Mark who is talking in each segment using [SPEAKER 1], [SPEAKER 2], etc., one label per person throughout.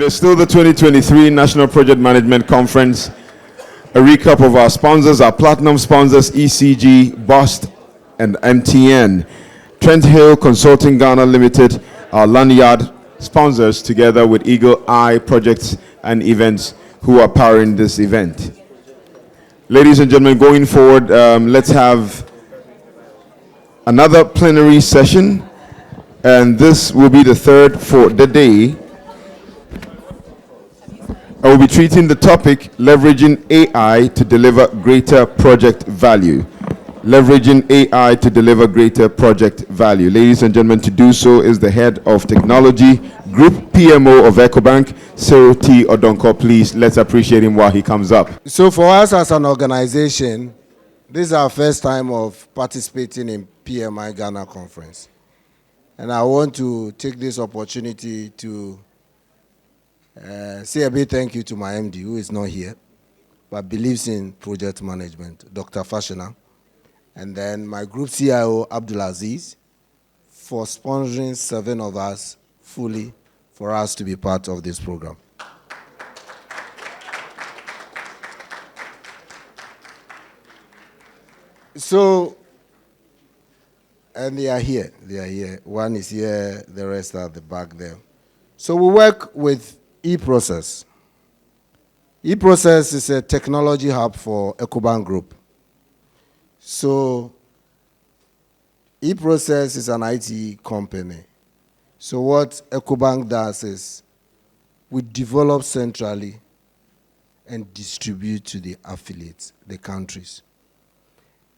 [SPEAKER 1] is still the 2023 National Project Management Conference. A recap of our sponsors, our platinum sponsors, ECG, BOST, and MTN. Trent Hill Consulting Ghana Limited, our lanyard sponsors, together with Eagle Eye Projects and Events, who are powering this event. Ladies and gentlemen, going forward, let's have another plenary session, and this will be the third for the day. I will be treating the topic, leveraging AI to deliver greater project value. Leveraging AI to deliver greater project value. Ladies and gentlemen, to do so is the head of technology, Group PMO of EcoBank, CYRIL T. ODONKOR. Please, let's appreciate him while he comes up.
[SPEAKER 2] So for us as an organization, this is our first time of participating in PMI Ghana Conference. And I want to take this opportunity to say a big thank you to my MD, who is not here, but believes in project management, Dr. Fashina. And then my group CIO, Abdulaziz, for sponsoring 7 of us fully for us to be part of this program. So, and they are here. One is here, the rest are at the back there. So we work with eProcess. eProcess is a technology hub for EcoBank Group. So eProcess is an IT company. So what EcoBank does is we develop centrally and distribute to the affiliates, the countries.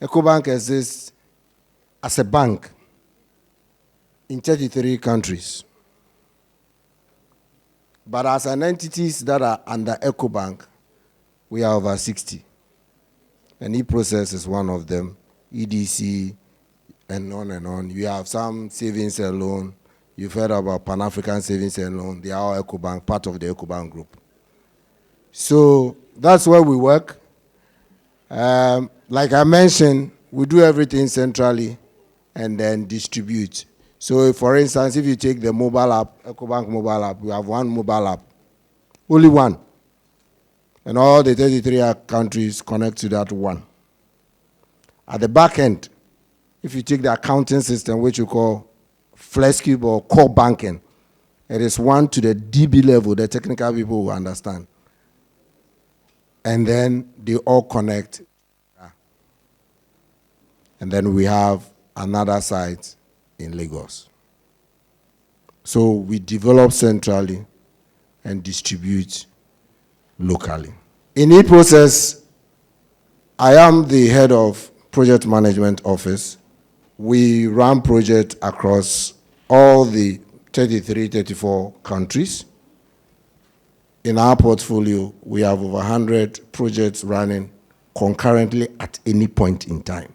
[SPEAKER 2] EcoBank exists as a bank in 33 countries. But as an entities that are under EcoBank, we are over 60. And eProcess is one of them, EDC, and on and on. You have some savings and loan. You've heard about Pan-African Savings and Loan. They are EcoBank, part of the EcoBank group. So that's where we work. Like I mentioned, we do everything centrally and then distribute. So for instance, if you take the mobile app, EcoBank mobile app, we have one mobile app, only one. And all the 33 countries connect to that one. At the back end, if you take the accounting system, which you call FlexCube or core banking, it is 1 to the DB level, the technical people will understand. And then they all connect. And then we have another site in Lagos. So we develop centrally and distribute locally. In eProcess, I am the head of project management office. We run projects across all the 33, 34 countries. In our portfolio, we have over 100 projects running concurrently at any point in time.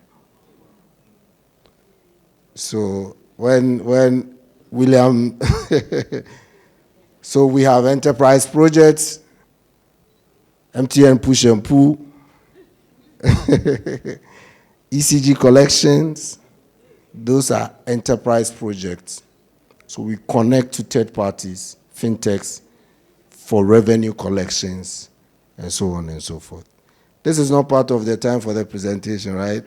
[SPEAKER 2] So when William, so we have enterprise projects, MTN push and pull, ECG collections, those are enterprise projects. So we connect to third parties, fintechs, for revenue collections, and so on and so forth. This is not part of the time for the presentation, right?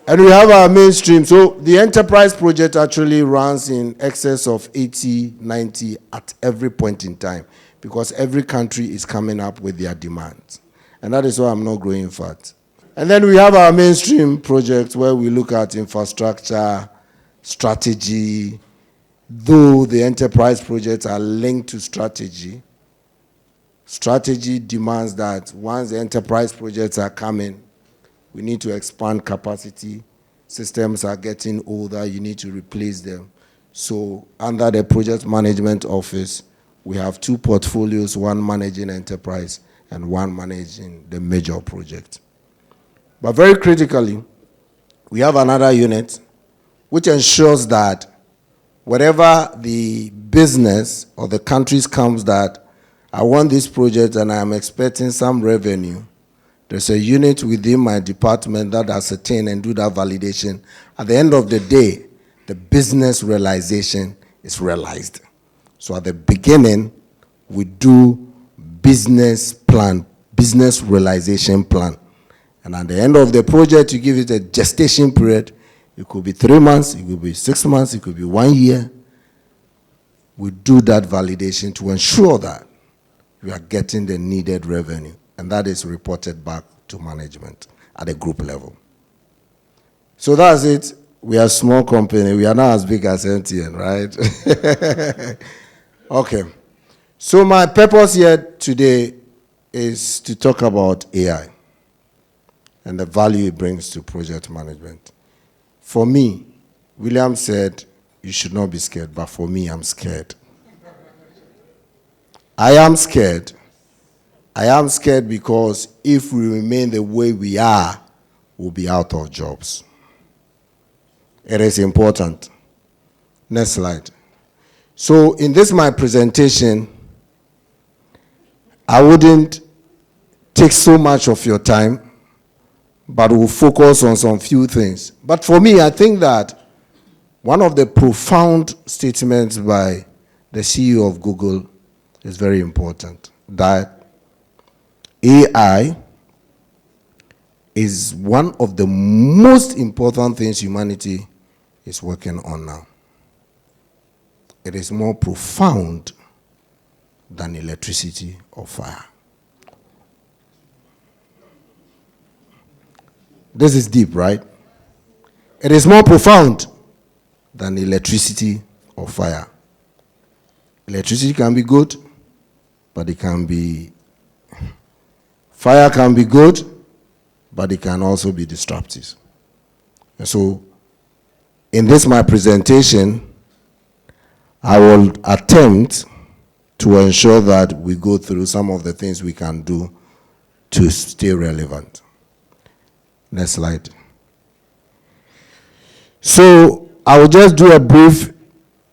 [SPEAKER 2] And we have our mainstream. So the enterprise project actually runs in excess of 80, 90 at every point in time, because every country is coming up with their demands. And that is why I'm not growing fat. And then we have our mainstream projects where we look at infrastructure, strategy. Though the enterprise projects are linked to strategy, strategy demands that once the enterprise projects are coming, we need to expand capacity. Systems are getting older, you need to replace them. So under the project management office, we have 2 portfolios, one managing enterprise and one managing the major project. But very critically, we have another unit which ensures that whatever the business or the countries comes that I want this project and I'm expecting some revenue, there's a unit within my department that ascertain and do that validation. At the end of the day, the business realization is realized. So at the beginning, we do business plan, business realization plan. And at the end of the project, you give it a gestation period. It could be 3 months, it could be 6 months, it could be 1 year. We do that validation to ensure that we are getting the needed revenue. And that is reported back to management at the group level. So that's it. We are a small company. We are not as big as MTN, right? Okay. So my purpose here today is to talk about AI and the value it brings to project management. For me, William said, you should not be scared, but for me, I'm scared. I am scared. I am scared because if we remain the way we are, we'll be out of jobs. It is important. Next slide. So in this my presentation, I wouldn't take so much of your time, but we'll focus on some few things. But for me, I think that one of the profound statements by the CEO of Google is very important, that AI is one of the most important things humanity is working on now. It is more profound than electricity or fire. This is deep, right? It is more profound than electricity or fire. Electricity can be good, but it can be, fire can be good, but it can also be disruptive. And so, in this my presentation, I will attempt to ensure that we go through some of the things we can do to stay relevant. Next slide. So, I will just do a brief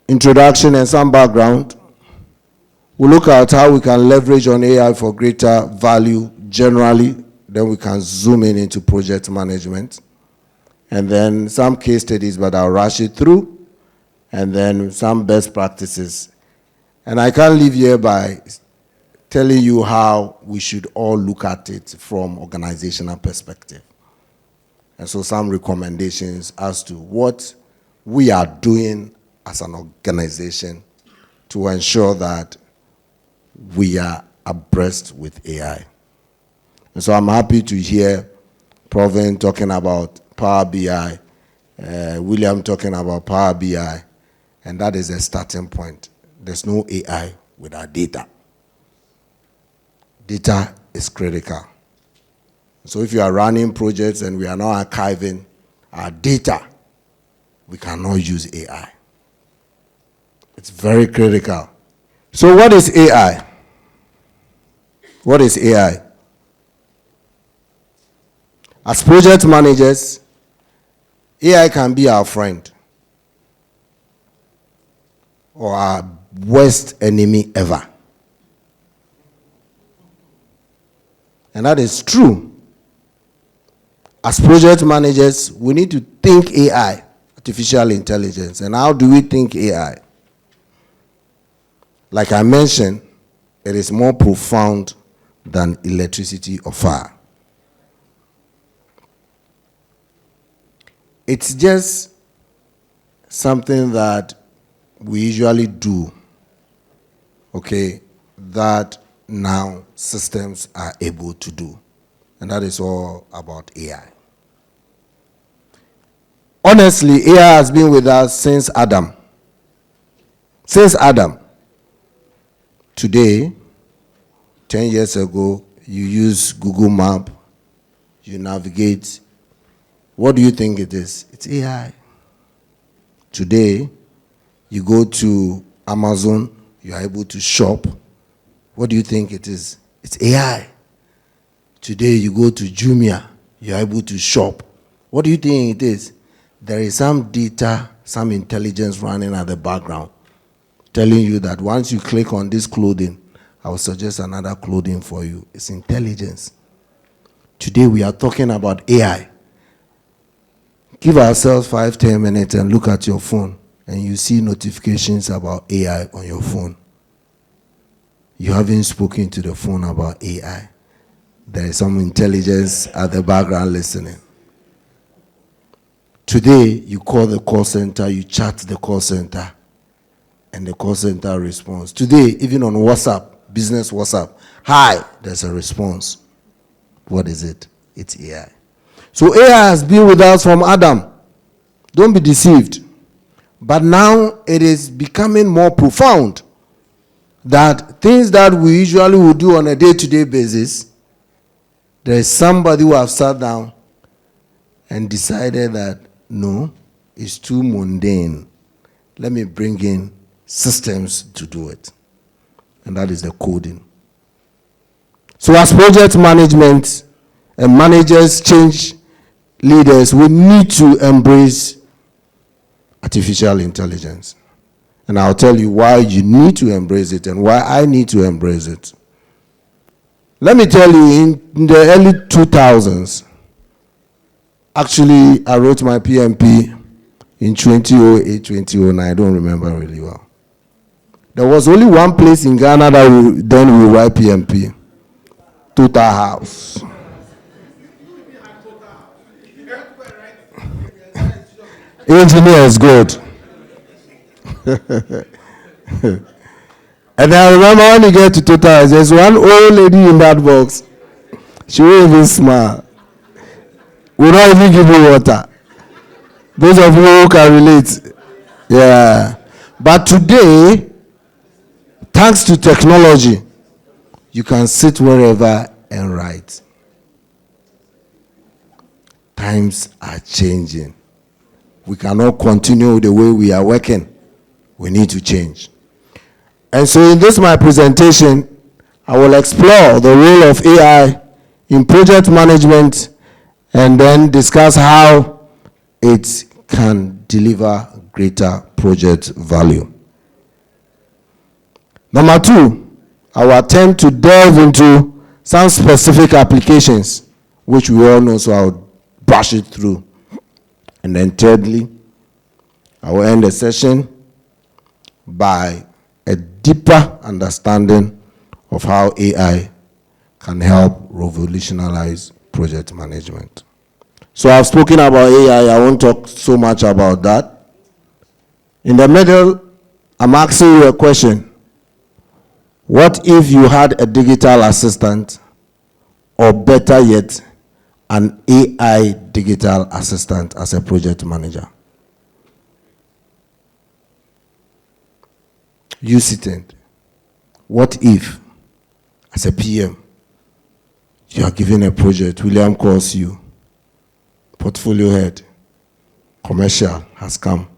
[SPEAKER 2] introduction and some background. We'll look at how we can leverage on AI for greater value generally. Then we can zoom in into project management. And then some case studies, but I'll rush it through. And then some best practices. And I can't leave here by telling you how we should all look at it from organizational perspective. And so some recommendations as to what we are doing as an organization to ensure that we are abreast with AI. And so I'm happy to hear Provin talking about Power BI, William talking about Power BI, and that is a starting point. There's no AI without data. Data is critical. So if you are running projects and we are not archiving our data, we cannot use AI. It's very critical. So what is AI? What is AI? As project managers, AI can be our friend or our worst enemy ever. And that is true. As project managers, we need to think AI, artificial intelligence. And how do we think AI? Like I mentioned, it is more profound than electricity or fire. It's just something that we usually do, okay, that now systems are able to do. And that is all about AI. Honestly, AI has been with us since Adam. Since Adam. Today, 10 years ago, you use Google Map, you navigate. What do you think it is? It's AI. Today, you go to Amazon, you are able to shop. What do you think it is? It's AI. Today, you go to Jumia, you are able to shop. What do you think it is? There is some data, some intelligence running at the background, telling you that once you click on this clothing, I will suggest another clothing for you. It's intelligence. Today, we are talking about AI. Give ourselves 5-10 minutes and look at your phone, and you see notifications about AI on your phone. you haven't spoken to the phone about AI. There is some intelligence at the background listening. Today, you call the call center, you chat the call center, and the call center responds. Today, even on WhatsApp, business WhatsApp, hi, there's a response. What is it? It's AI. So AI has been with us from Adam. Don't be deceived. But now it is becoming more profound that things that we usually would do on a day-to-day basis, there is somebody who has sat down and decided that, no, it's too mundane. Let me bring in systems to do it. And that is the coding. So as project management and managers change leaders, we need to embrace artificial intelligence. And I'll tell you why you need to embrace it and why I need to embrace it. Let me tell you, in the early 2000s, actually, I wrote my PMP in 2008, 2009. I don't remember really well. There was only one place in Ghana that we write PMP. Total House. Engineer is good. And I remember when you get to Total House, there's one old lady in that box. She won't even smile. We don't even give you water. Those of you who can relate. Yeah. But today, thanks to technology, you can sit wherever and write. Times are changing. We cannot continue the way we are working. We need to change. And so in this my presentation, I will explore the role of AI in project management and then discuss how it can deliver greater project value. Number two, I will attempt to delve into some specific applications, which we all know, so I'll brush it through. And then thirdly, I will end the session by a deeper understanding of how AI can help revolutionize project management. So I've spoken about AI. I won't talk so much about that. In the middle, I'm asking you a question. What if you had a digital assistant, or better yet, an AI digital assistant as a project manager? You sit in. What if, as a PM, you are given a project, William calls you, portfolio head, commercial has come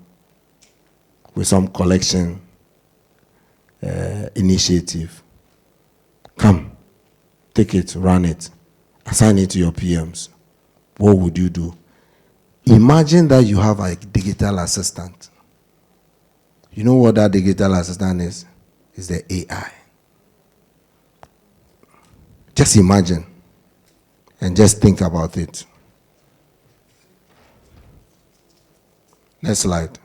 [SPEAKER 2] with some collection initiative. Come, take it, run it, assign it to your PMs. What would you do? Imagine that you have a digital assistant. You know what that digital assistant is? It's the AI. Just imagine and just think about it. Next slide.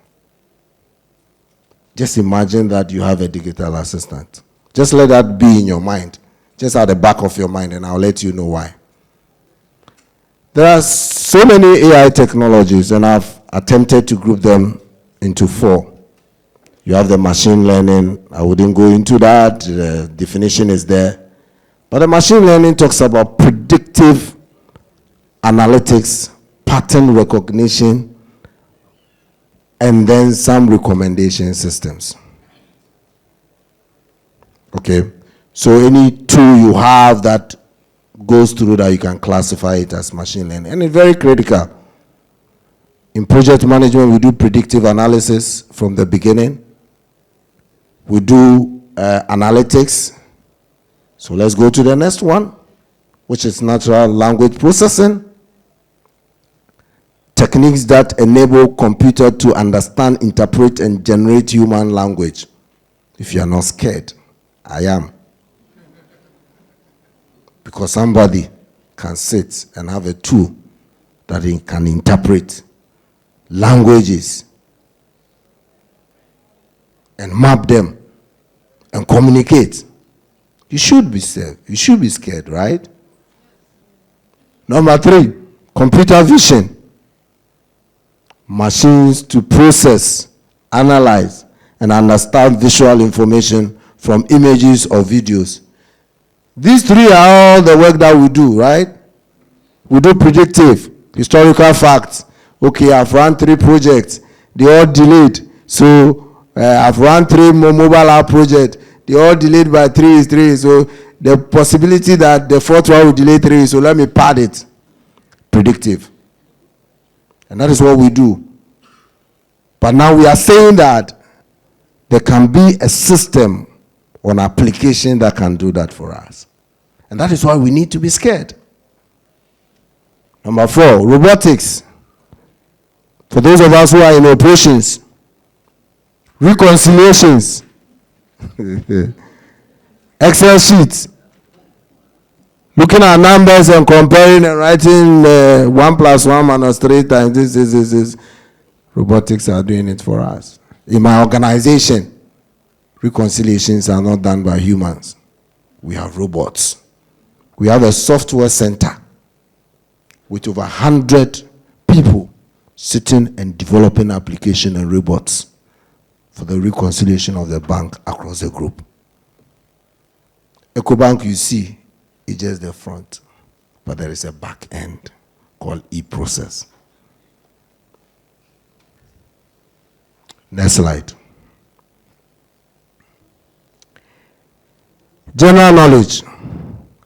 [SPEAKER 2] Just imagine that you have a digital assistant. Just let that be in your mind, just at the back of your mind, and I'll let you know why. There are so many AI technologies, and I've attempted to group them into 4. You have the machine learning. I wouldn't go into that. The definition is there. But the machine learning talks about predictive analytics, pattern recognition, and then some recommendation systems. Okay? So any tool you have that goes through that, you can classify it as machine learning. And it's very critical. In project management, we do predictive analysis from the beginning. We do analytics. So let's go to the next one, which is natural language processing. Techniques that enable computer to understand, interpret, and generate human language. If you are not scared, I am. Because somebody can sit and have a tool that it can interpret languages and map them and communicate You should be scared. You should be scared, right? Number 3, computer vision. Machines to process, analyze, and understand visual information from images or videos. These 3 are all the work that we do, right? We do predictive, historical facts. Okay, I've run 3 projects. They all delayed. So I've run 3 mobile app projects. They all delayed by 3 is 3. So the possibility that the 4th one will delay 3, so let me pad it. Predictive. And that is what we do. But now we are saying that there can be a system or an application that can do that for us. And that is why we need to be scared. Number 4, robotics. For those of us who are in operations, reconciliations, Excel sheets, looking at numbers and comparing and writing 1 + 1 - 3 times this. Robotics are doing it for us. In my organization, reconciliations are not done by humans. We have robots. We have a software center with over 100 people sitting and developing application and robots for the reconciliation of the bank across the group. EcoBank, you see, is just the front, but there is a back end called e-process. Next slide. General knowledge.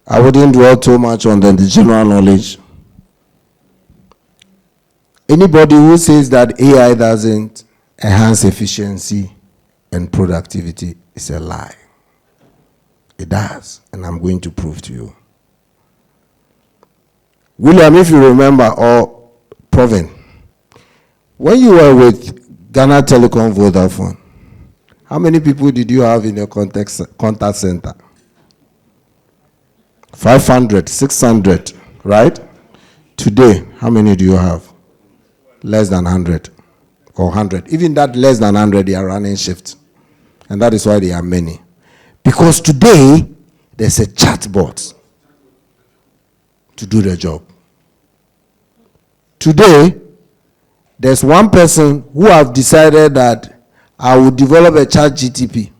[SPEAKER 2] I wouldn't dwell too much on the general knowledge. Anybody who says that AI doesn't enhance efficiency and productivity is a lie. It does, and I'm going to prove to you. William, if you remember, or Provin, when you were with Ghana Telecom Vodafone, how many people did you have in your contact center? 500, 600, right? Today, how many do you have? Less than 100 or 100. Even that less than 100, they are running shifts. And that is why they are many. Because today, there's a chatbot to do the job. Today, there's one person who have decided that I will develop a chat GTP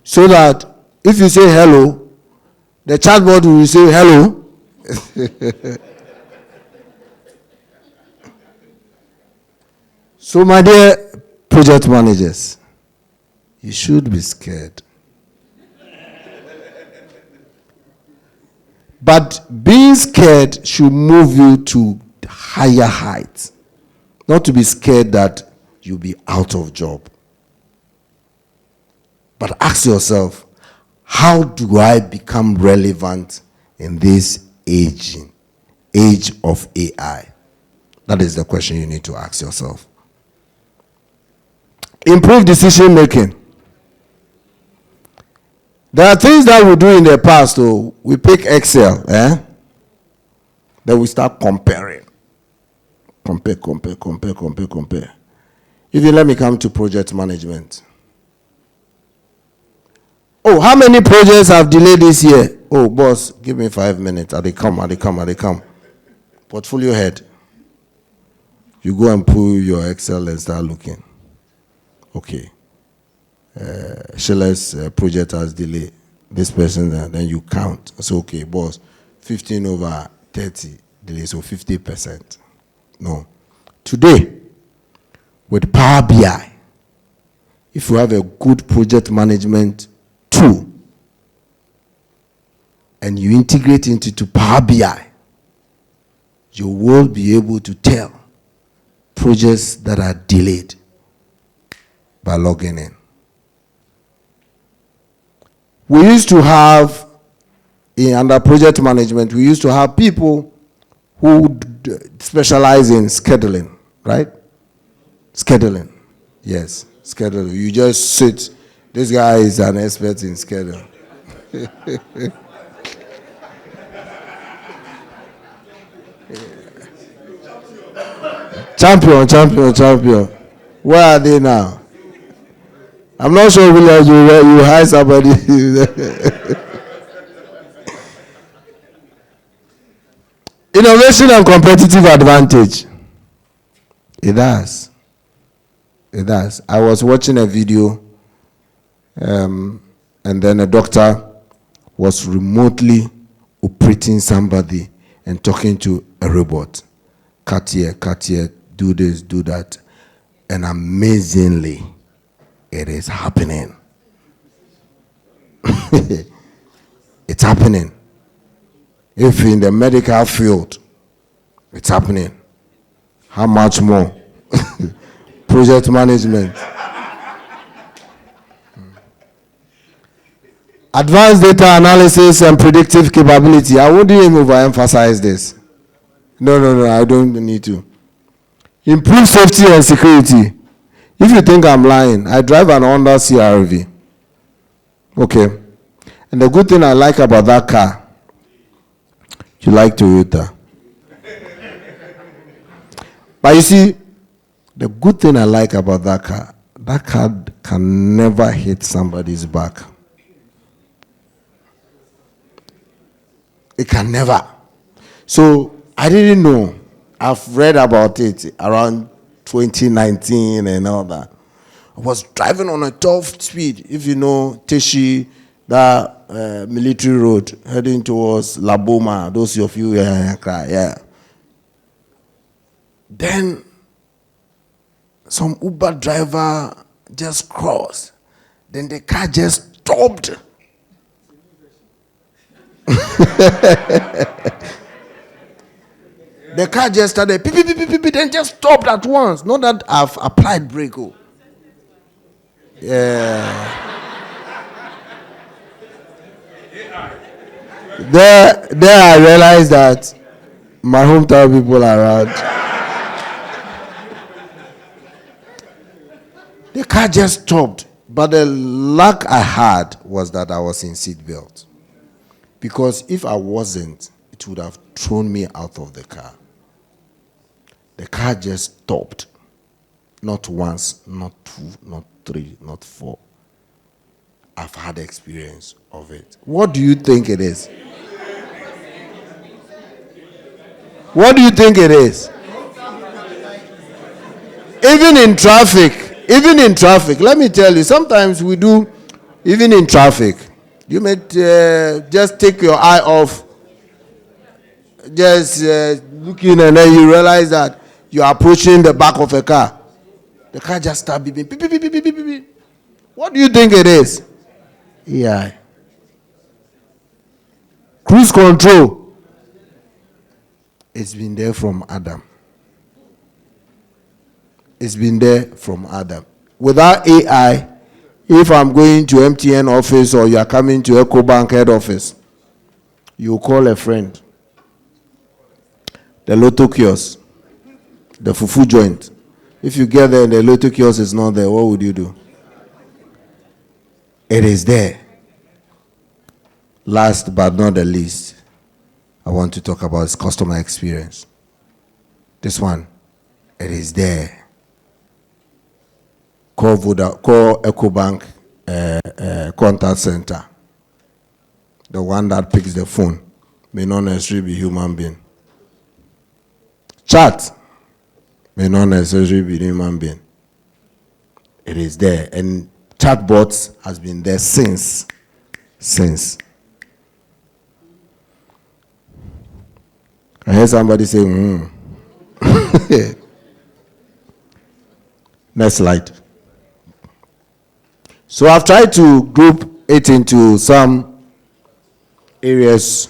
[SPEAKER 2] so that if you say hello, the chatbot will say hello. So my dear project managers, you should be scared. But being scared should move you to higher heights. Not to be scared that you'll be out of job. But ask yourself, how do I become relevant in this age of AI? That is the question you need to ask yourself. Improve decision making. There are things that we do in the past. So we pick Excel, then we start comparing. Compare. Even let me come to project management. Oh, how many projects have delayed this year? Oh, boss, give me 5 minutes. They come. Portfolio head. You go and pull your Excel and start looking. Okay. Sheila's project has delayed. This person, then you count. So, okay, boss, 15 over 30 delay, so 50%. No. Today, with Power BI, if you have a good project management tool and you integrate into Power BI, you will be able to tell projects that are delayed by logging in. We used to have, under project management, we used to have people who specialize in scheduling, right? Scheduling. Yes, scheduling. You just sit. This guy is an expert in scheduling. Champion. Where are they now? I'm not sure William, you hire somebody. Innovation and competitive advantage. It does. It does. I was watching a video, and then a doctor was remotely operating somebody and talking to a robot. Cut here, do this, do that. And amazingly, it is happening. It's happening. If in the medical field, it's happening. How much more? Project management. Advanced data analysis and predictive capability. I wouldn't even overemphasize this. No, I don't need to. Improve safety and security. If you think I'm lying, I drive an Honda CRV. Okay. And the good thing I like about that car, you like Toyota. But you see, the good thing I like about that car can never hit somebody's back. It can never. So I didn't know. I've read about it around 2019 and all that. I was driving on a 12 speed, if you know Teshi, that military road heading towards La Boma, those of you, yeah. Then some Uber driver just crossed. Then the car just stopped. The car just started beep, beep, beep, beep, beep, then just stopped at once. Not that I've applied brake. Oh. Yeah. There I realized that my hometown people are around. The car just stopped. But the luck I had was that I was in seatbelt. Because if I wasn't, it would have thrown me out of the car. The car just stopped. Not once, not two, not three, not four. I've had experience of it. What do you think it is? What do you think it is? Even in traffic, let me tell you, sometimes we do, even in traffic, you may just take your eye off, just looking, and then you realize that you are approaching the back of a car. The car just starts beeping. Beep, beep, beep, beep, beep, beep, beep. What do you think it is? AI. Cruise control. It's been there from Adam. It's been there from Adam. Without AI, if I'm going to MTN office or you are coming to EcoBank head office, you call a friend. The Lotto kiosk, the fufu joint. If you get there and the Lotto kiosk is not there, what would you do? It is there. Last but not the least, I want to talk about is customer experience. This one, it is there. Call EcoBank contact center. The one that picks the phone may not necessarily be human being. Chat may not necessarily be human being. It is there. And chatbots has been there since. I heard somebody say, Next slide. So I've tried to group it into some areas.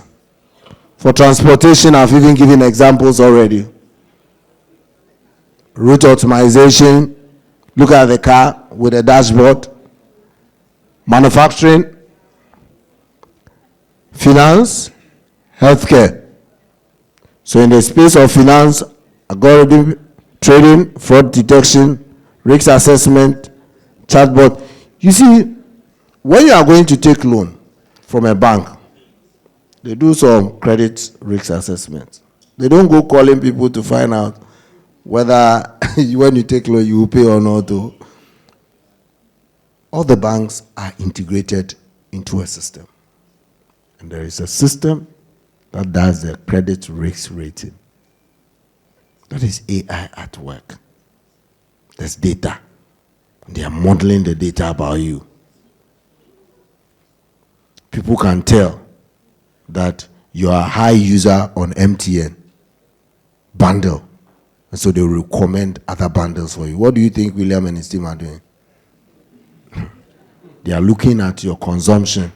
[SPEAKER 2] For transportation, I've even given examples already. Route optimization, look at the car with a dashboard. Manufacturing, finance, healthcare. So in the space of finance, algorithm, trading, fraud detection, risk assessment, chatbot. You see, when you are going to take loan from a bank, they do some credit risk assessment. They don't go calling people to find out whether when you take loan you will pay or not. All the banks are integrated into a system. And there is a system that does the credit risk rating. That is AI at work. There's data. They are modeling the data about you. People can tell that you are a high user on MTN bundle. And so they will recommend other bundles for you. What do you think William and his team are doing? They are looking at your consumption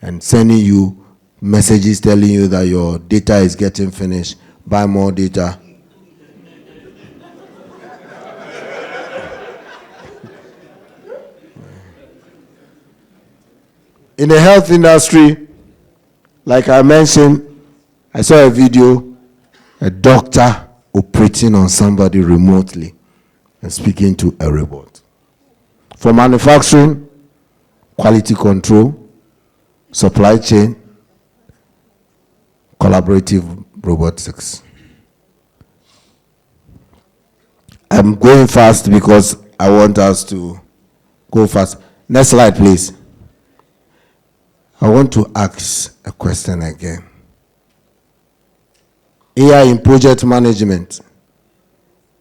[SPEAKER 2] and sending you messages telling you that your data is getting finished. Buy more data. In the health industry, like I mentioned, I saw a video, a doctor operating on somebody remotely and speaking to a robot. For manufacturing, quality control, supply chain, collaborative robotics. I'm going fast because I want us to go fast. Next slide, please. I want to ask a question again. AI in project management,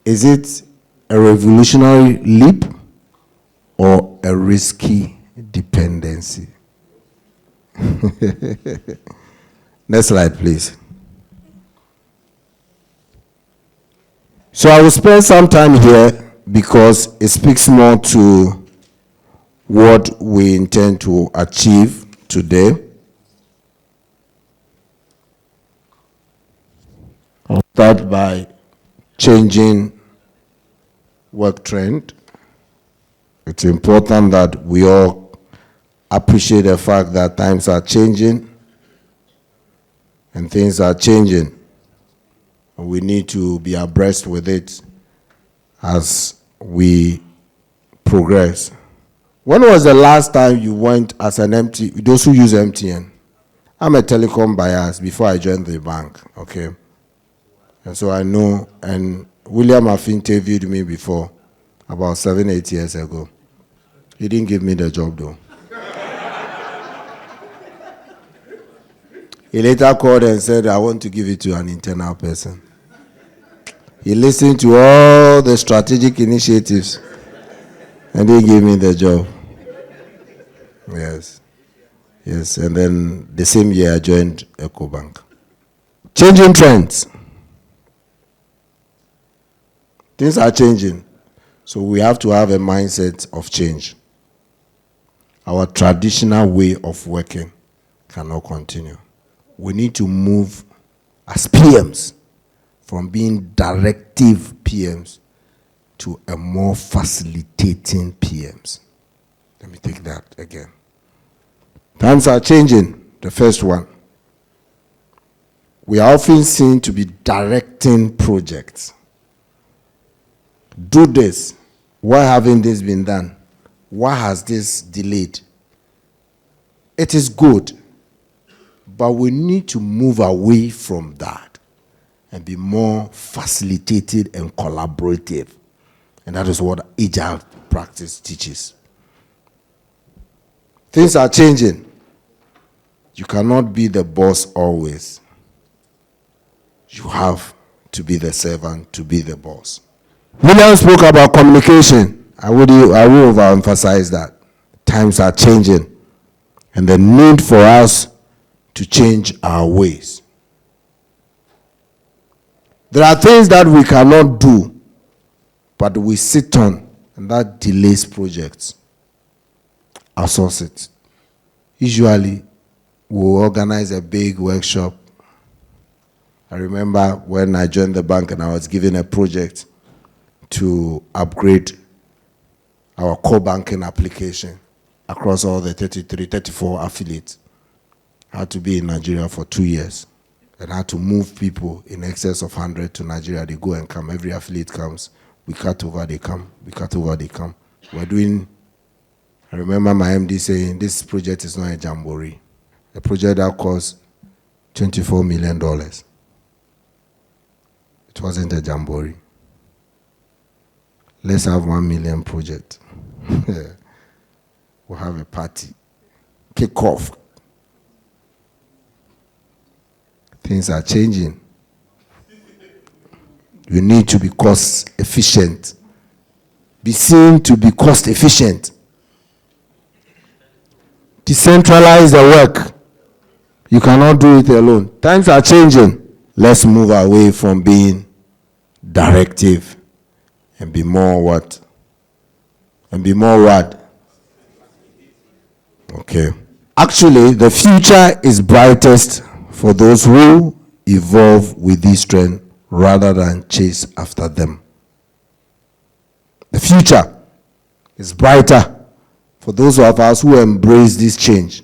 [SPEAKER 2] is it a revolutionary leap or a risky dependency? Next slide, please. So I will spend some time here because it speaks more to what we intend to achieve today. I'll start by changing work trend. It's important that we all appreciate the fact that times are changing and things are changing. We need to be abreast with it as we progress. When was the last time you went as an those who use MTN? I'm a telecom bias before I joined the bank, okay? And so I know, and William have interviewed me before, about 7-8 years ago. He didn't give me the job though. He later called and said, I want to give it to an internal person. He listened to all the strategic initiatives and he gave me the job. Yes. Yes, and then the same year I joined EcoBank. Changing trends. Things are changing. So we have to have a mindset of change. Our traditional way of working cannot continue. We need to move as PMs from being directive PMs to a more facilitating PMs. Let me take that again. Times are changing. The first one. We are often seen to be directing projects. Do this. Why haven't this been done? Why has this delayed? It is good, but we need to move away from that and be more facilitated and collaborative. And that is what Agile practice teaches. Things are changing. You cannot be the boss always. You have to be the servant to be the boss. William spoke about communication. I will overemphasize that. Times are changing. And the need for us to change our ways. There are things that we cannot do, but we sit on, and that delays projects. Outsource it. Usually, we'll organize a big workshop. I remember when I joined the bank and I was given a project to upgrade our core banking application across all the 34 affiliates. I had to be in Nigeria for 2 years and had to move people in excess of 100 to Nigeria. They go and come. Every affiliate comes. We cut over, they come. We cut over, they come. We're doing, I remember my MD saying, this project is not a jamboree. A project that cost $24 million. It wasn't a jamboree. Let's have 1 million project. we'll have a party. Kick off. Things are changing. You need to be cost efficient. Be seen to be cost efficient. Decentralize the work. You cannot do it alone. Times are changing. Let's move away from being directive and be more what? And be more what? Okay. Actually, the future is brightest for those who evolve with this trend rather than chase after them. The future is brighter for those of us who embrace this change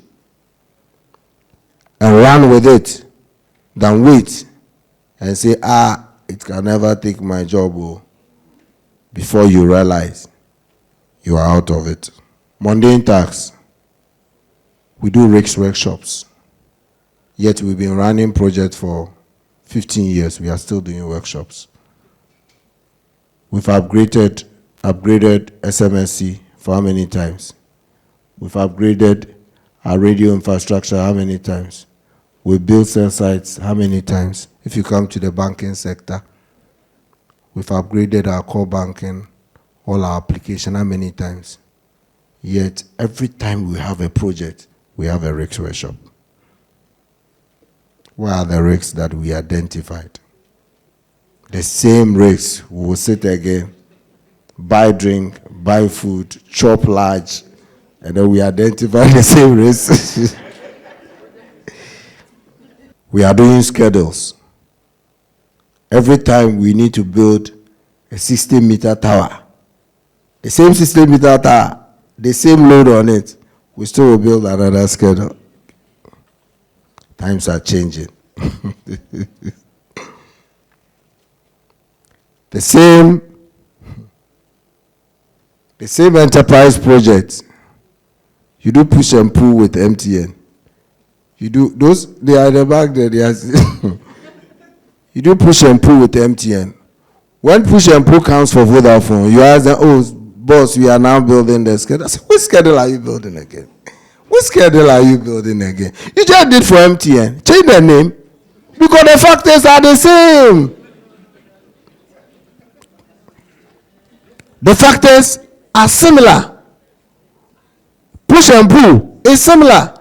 [SPEAKER 2] and run with it than wait and say, it can never take my job, before you realize you are out of it. Mundane tasks. We do risk workshops. Yet we've been running projects for 15 years. We are still doing workshops. We've upgraded SMSC for how many times? We've upgraded our radio infrastructure how many times? We built cell sites how many times? If you come to the banking sector, we've upgraded our core banking, all our application how many times? Yet every time we have a project, we have a risk workshop. What are the risks that we identified? The same risks. We will sit again, buy drink, buy food, chop large, and then we identify the same risks. We are doing schedules. Every time we need to build a 60-meter tower, the same 60-meter tower, the same load on it, we still will build another schedule. Times are changing. The same enterprise project. You do push and pull with MTN. You do those, they are in the back there. They are you do push and pull with MTN. When push and pull comes for Vodafone, you ask them, boss, we are now building the schedule. I say, which schedule are you building again? Which schedule are you building again? You just did for MTN. Change the name. Because the factors are the same. The factors are similar. Push and pull is similar.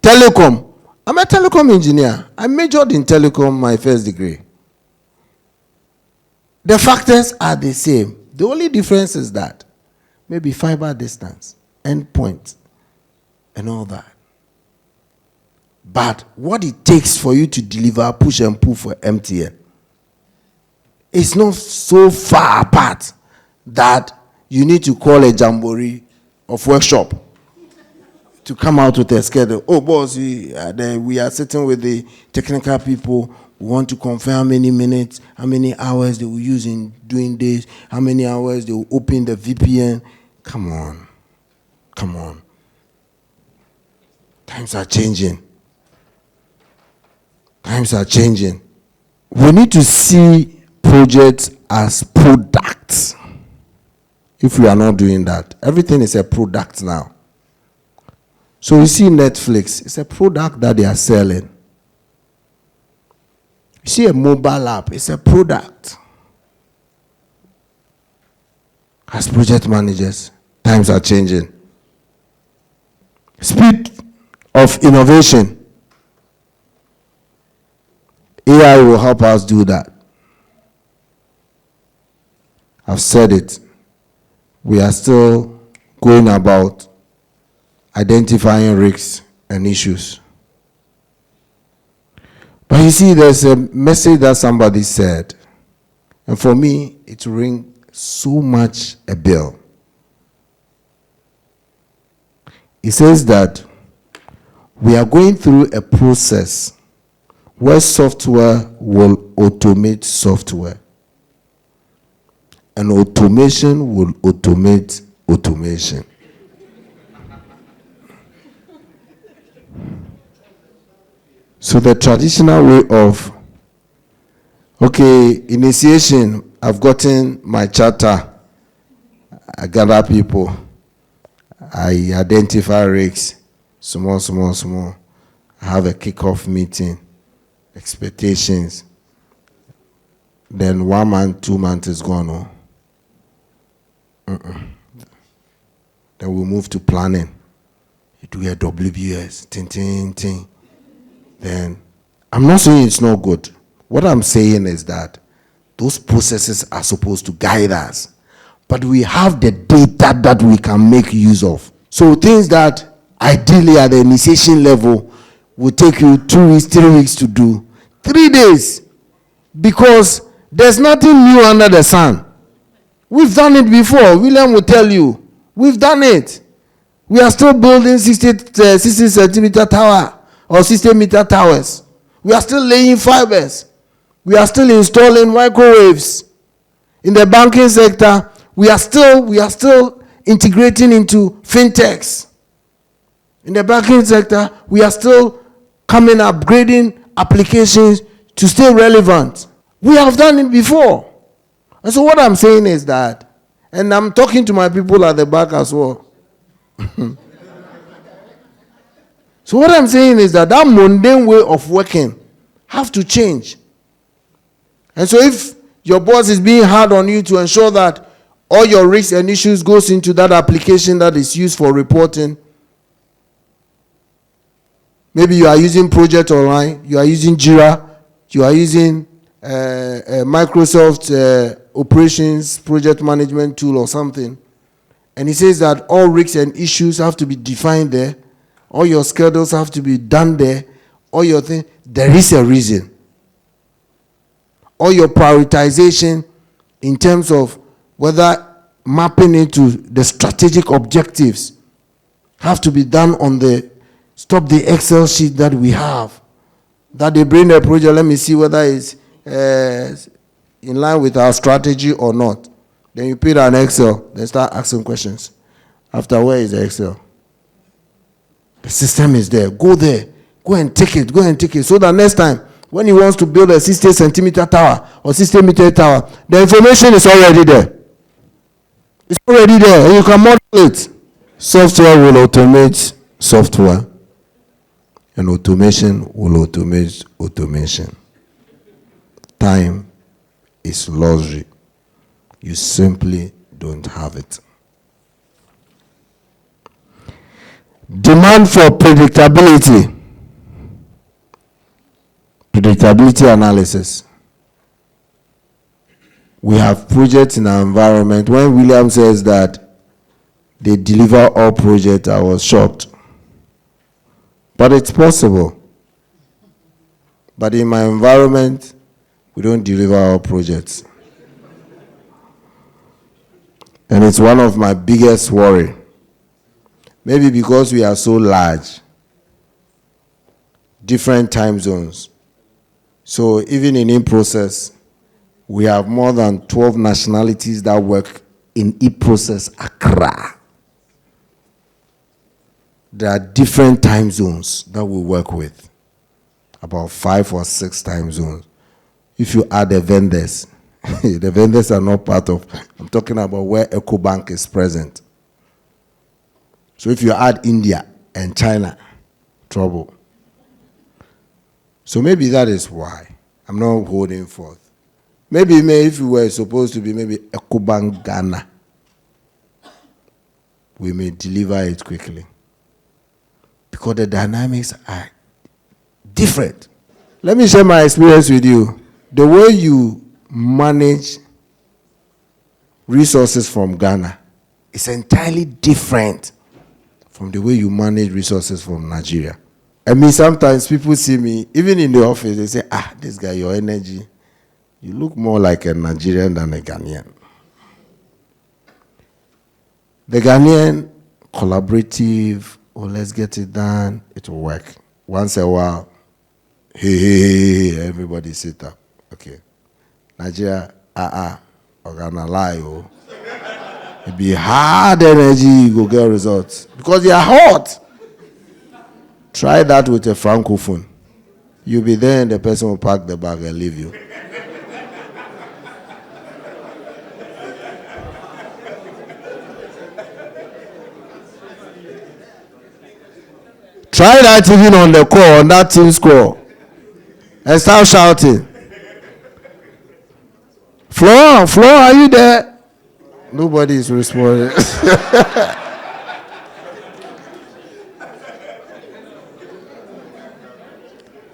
[SPEAKER 2] Telecom. I'm a telecom engineer. I majored in telecom my first degree. The factors are the same. The only difference is that maybe fiber distance, endpoint, and all that. But what it takes for you to deliver push and pull for MTN is not so far apart that you need to call a jamboree of workshop to come out with a schedule. Boss, we are sitting with the technical people. We want to confirm how many minutes, how many hours they will use in doing this, how many hours they will open the VPN. Come on. Times are changing. Times are changing. We need to see projects as products. If we are not doing that, everything is a product now. So you see Netflix, it's a product that they are selling. You see a mobile app, it's a product. As project managers, times are changing. Speed of innovation. AI will help us do that. I've said it. We are still going about identifying risks and issues. But you see, there's a message that somebody said, and for me, it rings so much a bell. It says that we are going through a process where software will automate software, and automation will automate automation. So the traditional way of, initiation, I've gotten my charter, I gather people, I identify risks, small. I have a kickoff meeting, expectations. Then 1 month, 2 months is gone. Oh. Then we move to planning. You do a WBS, ting. Then, I'm not saying it's not good. What I'm saying is that those processes are supposed to guide us. But we have the data that we can make use of. So things that ideally at the initiation level will take you 2 weeks, 3 weeks to do, 3 days. Because there's nothing new under the sun. We've done it before. William will tell you. We've done it. We are still building 60 centimeter tower or 60 meter towers. We are still laying fibers. We are still installing microwaves. In the banking sector, we are still integrating into fintechs. In the banking sector, we are still upgrading applications to stay relevant. We have done it before. And so what I'm saying is that, and I'm talking to my people at the back as well. So what I'm saying is that mundane way of working have to change. And so if your boss is being hard on you to ensure that all your risks and issues goes into that application that is used for reporting, maybe you are using Project Online, you are using Jira, you are using Microsoft Operations Project Management Tool or something, and it says that all risks and issues have to be defined there, all your schedules have to be done there, all your things, there is a reason. All your prioritization in terms of whether mapping into the strategic objectives have to be done on the Excel sheet that we have. That they bring a project, let me see whether it's in line with our strategy or not. Then you put an Excel, then start asking questions. After, where is the Excel? The system is there. Go there. Go and take it. So that next time, when he wants to build a 60 centimeter tower or 60 meter tower, the information is already there. It's already there, and you can model it. Software will automate software, and automation will automate automation. Time is luxury. You simply don't have it. Demand for predictability. Predictability analysis. We have projects in our environment. When William says that they deliver all projects, I was shocked. But it's possible. But in my environment, we don't deliver all projects. And it's one of my biggest worry. Maybe because we are so large, different time zones. So even in process, we have more than 12 nationalities that work in process Accra. There are different time zones that we work with, about 5 or 6 time zones. If you add the vendors, the vendors are not part of, I'm talking about where EcoBank is present. So if you add India and China, trouble. So maybe that is why I'm not holding forth. Maybe if we were supposed to be maybe EcoBank Ghana, we may deliver it quickly. Because the dynamics are different. Let me share my experience with you. The way you manage resources from Ghana is entirely different from the way you manage resources from Nigeria. I mean, sometimes people see me, even in the office, they say, this guy, your energy, you look more like a Nigerian than a Ghanaian. The Ghanaian, collaborative, let's get it done, it will work. Once a while, hey, everybody sit up. Okay. Nigeria, or Ghana lie, oh. It be hard energy, you go get results. Because they are hot. Try that with a francophone. You'll be there and the person will pack the bag and leave you. Try that even on the call, on that team score. And start shouting. Flo, are you there? Nobody is responding.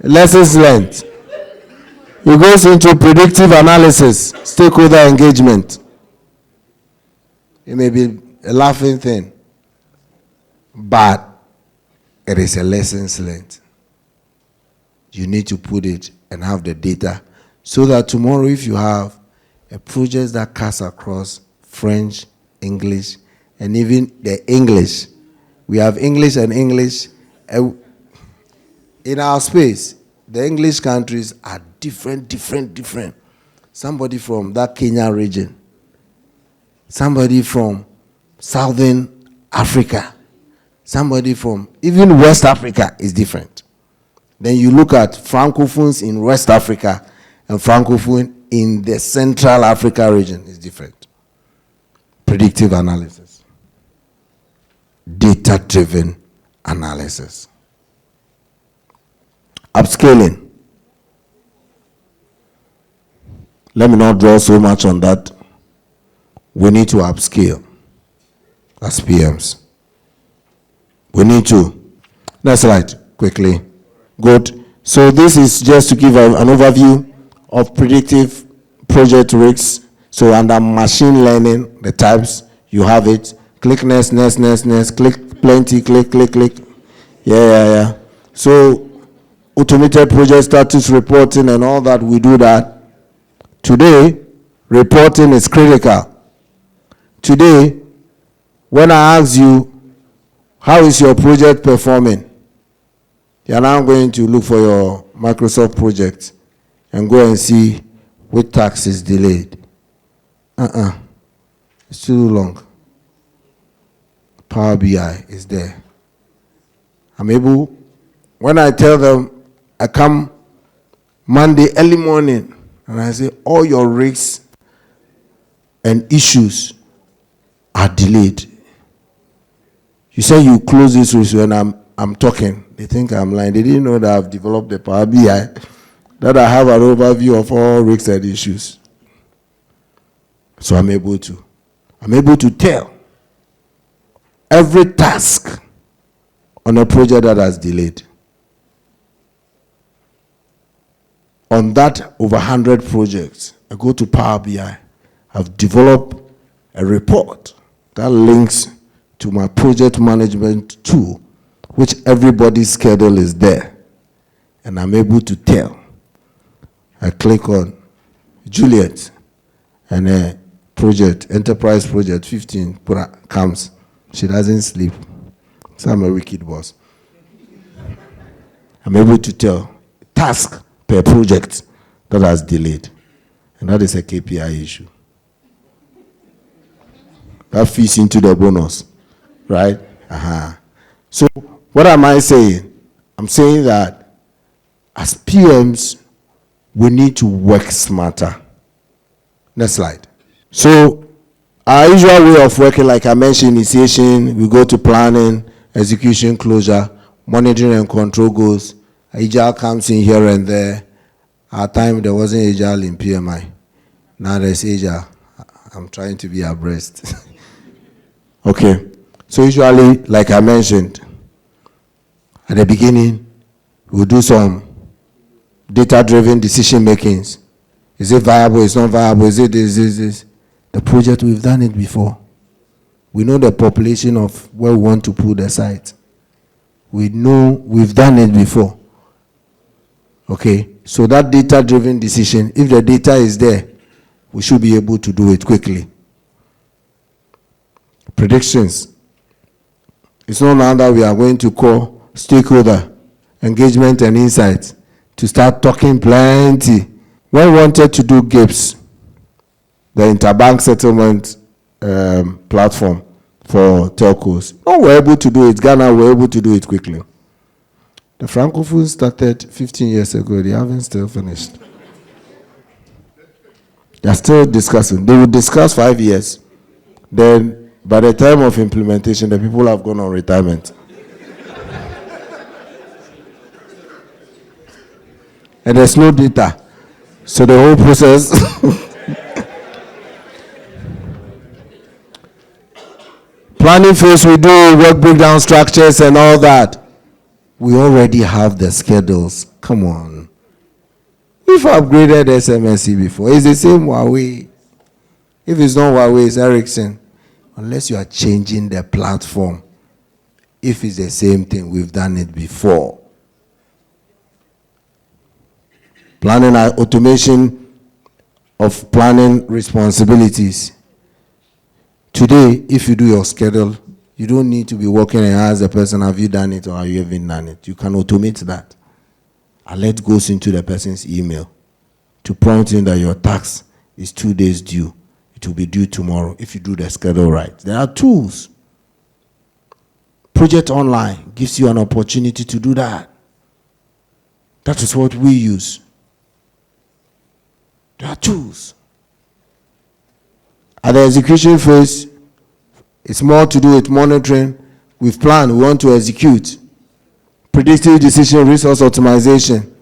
[SPEAKER 2] Lessons learned. It goes into predictive analysis, stakeholder engagement. It may be a laughing thing, but it is a lessons learned. You need to put it and have the data so that tomorrow if you have a project that cuts across French, English, and even the English. We have English and English. In our space, the English countries are different. Somebody from that Kenya region, somebody from Southern Africa, somebody from even West Africa is different. Then you look at Francophones in West Africa and Francophone in the Central Africa region is different. Predictive analysis. Data-driven analysis. Upscaling. Let me not dwell so much on that. We need to upscale as PMs. We need to. Next slide, quickly. Good. So this is just to give an overview of predictive project risks. So under machine learning, the types, you have it. Click next, click plenty, click. Yeah. So automated project status reporting and all that, we do that. Today, reporting is critical. Today, when I ask you, how is your project performing? You are now going to look for your Microsoft project and go and see which task is delayed. It's too long. Power BI is there. I'm able, when I tell them, I come Monday early morning and I say, all your risks and issues are delayed. You say you close this risk when I'm talking. They think I'm lying. They didn't know that I've developed the Power BI, that I have an overview of all risks and issues. So I'm able to tell every task on a project that has delayed. On that over 100 projects, I go to Power BI. I've developed a report that links to my project management tool, which everybody's schedule is there. And I'm able to tell. I click on Juliet and a project, enterprise project 15 comes. She doesn't sleep. So I'm a wicked boss. I'm able to tell task per project that has delayed. And that is a KPI issue. That fits into the bonus, right? So what am I saying? I'm saying that as PMs, we need to work smarter. Next slide. So our usual way of working, like I mentioned, initiation, we go to planning, execution, closure, monitoring and control goals. Agile comes in here and there. Our time, there wasn't Agile in PMI. Now there's Agile. I'm trying to be abreast. Okay. So usually, like I mentioned, at the beginning, we'll do some data-driven decision makings. Is it viable? Is it not viable? Is it this? The project, we've done it before. We know the population of where we want to put the site. We know we've done it before. Okay, so that data-driven decision, if the data is there, we should be able to do it quickly. Predictions. It's not now that we are going to call stakeholder engagement and insights to start talking plenty. When we wanted to do GIPS, the interbank settlement platform for telcos, no, we're able to do it. Ghana, we're able to do it quickly. The Francophones started 15 years ago. They haven't still finished. They're still discussing. They will discuss 5 years. Then, by the time of implementation, the people have gone on retirement. and there's no data. So the whole process. Planning phase, we do work breakdown structures and all that. We already have the schedules. Come on. We've upgraded SMSC before. It's the same Huawei. If it's not Huawei, it's Ericsson. Unless you are changing the platform. If it's the same thing, we've done it before. Planning automation of planning responsibilities. Today, if you do your schedule, you don't need to be working and ask the person, have you done it or have you even done it? You can automate that. Alert goes into the person's email to prompt him that your tax is 2 days due. It will be due tomorrow if you do the schedule right. There are tools. Project Online gives you an opportunity to do that. That is what we use. There are tools. At the execution phase, it's more to do with monitoring. We've planned, we want to execute. Predictive decision, resource optimization.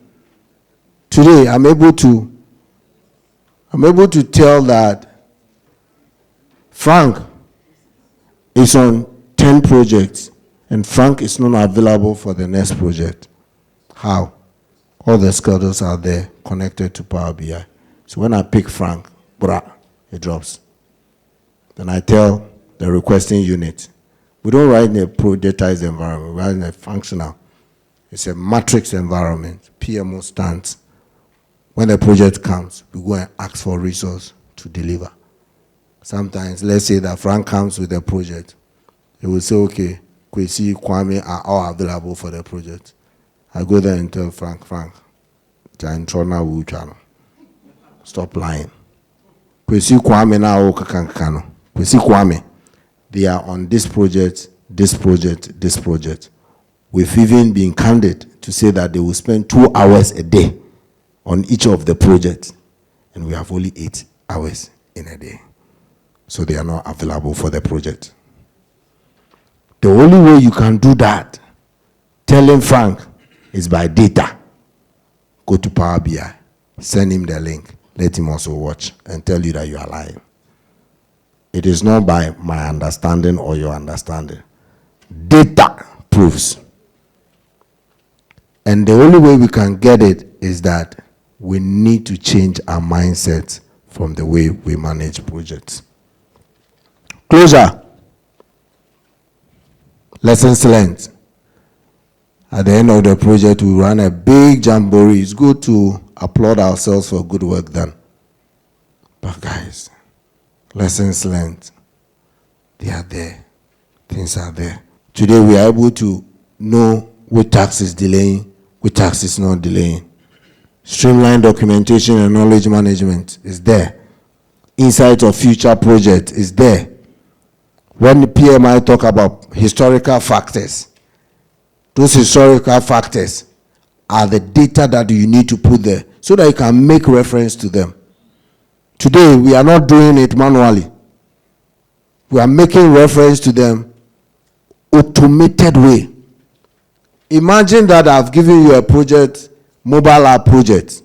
[SPEAKER 2] Today, I'm able to tell that Frank is on 10 projects and Frank is not available for the next project. How? All the schedules are there connected to Power BI. So when I pick Frank, it drops. Then I tell the requesting unit, we don't write in a productized environment, we write in a functional. It's a matrix environment, PMO stands. When the project comes, we go and ask for resource to deliver. Sometimes, let's say that Frank comes with a project. He will say, okay, Kwesi, Kwame are all available for the project. I go there and tell Frank, stop lying. Kwesi, Kwame now, Kwesi, Kwame, they are on this project, this project, this project. We've even been candid to say that they will spend 2 hours a day on each of the projects, and we have only 8 hours in a day. So they are not available for the project. The only way you can do that, telling Frank, is by data. Go to Power BI, send him the link, let him also watch and tell you that you are lying. It is not by my understanding or your understanding. Data proves. And the only way we can get it is that we need to change our mindset from the way we manage projects. Closure. Lessons learned. At the end of the project, we run a big jamboree. It's good to applaud ourselves for good work done. But guys, lessons learned, they are there. Things are there. Today, we are able to know which tax is delaying, which tax is not delaying. Streamlined documentation and knowledge management is there. Insight of future project is there. When the PMI talk about historical factors, those historical factors are the data that you need to put there so that you can make reference to them. Today, we are not doing it manually. We are making reference to them automated way. Imagine that I've given you a project, mobile app project.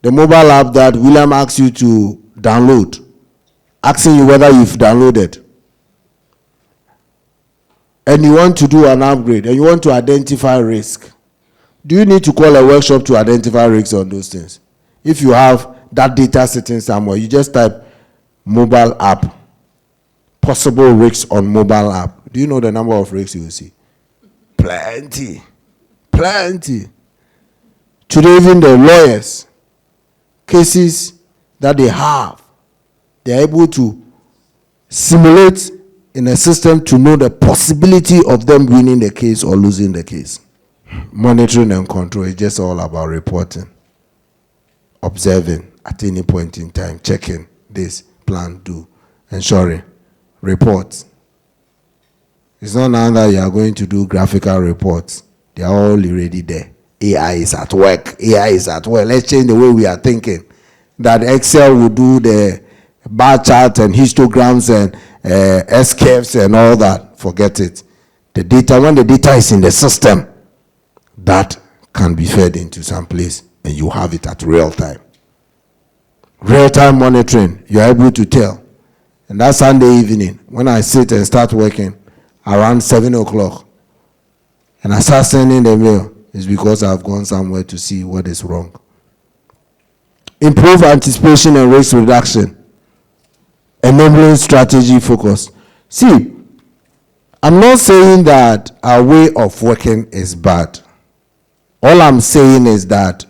[SPEAKER 2] The mobile app that William asks you to download, asking you whether you've downloaded. And you want to do an upgrade, and you want to identify risk. Do you need to call a workshop to identify risks on those things? If you have that data sitting somewhere, you just type mobile app, possible risks on mobile app. Do you know the number of risks you will see? Plenty. Plenty. Today, even the lawyers, cases that they have, they're able to simulate in a system to know the possibility of them winning the case or losing the case. Monitoring and control is just all about reporting, observing at any point in time, checking this, plan, do, ensuring, reports. It's not now that you are going to do graphical reports. They are all already there. AI is at work. AI is at work. Let's change the way we are thinking. That Excel will do the bar chart and histograms and SKFs and all that. Forget it. The data, when the data is in the system, that can be fed into some place and you have it at real time. Real-time monitoring, you're able to tell. And that Sunday evening, when I sit and start working around 7 o'clock, and I start sending the mail, it's because I've gone somewhere to see what is wrong. Improve anticipation and risk reduction. Enabling strategy focus. See, I'm not saying that our way of working is bad. All I'm saying is that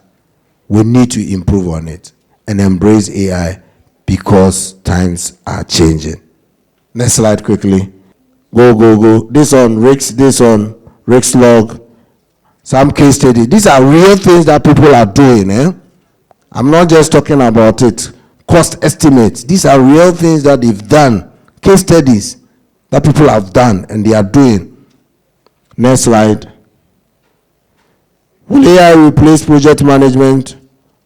[SPEAKER 2] we need to improve on it and embrace AI because times are changing. Next slide quickly. Go. This on Rick's, this on Rick's log. Some case study. These are real things that people are doing. I'm not just talking about it. Cost estimates. These are real things that they've done. Case studies that people have done and they are doing. Next slide. Will AI replace project management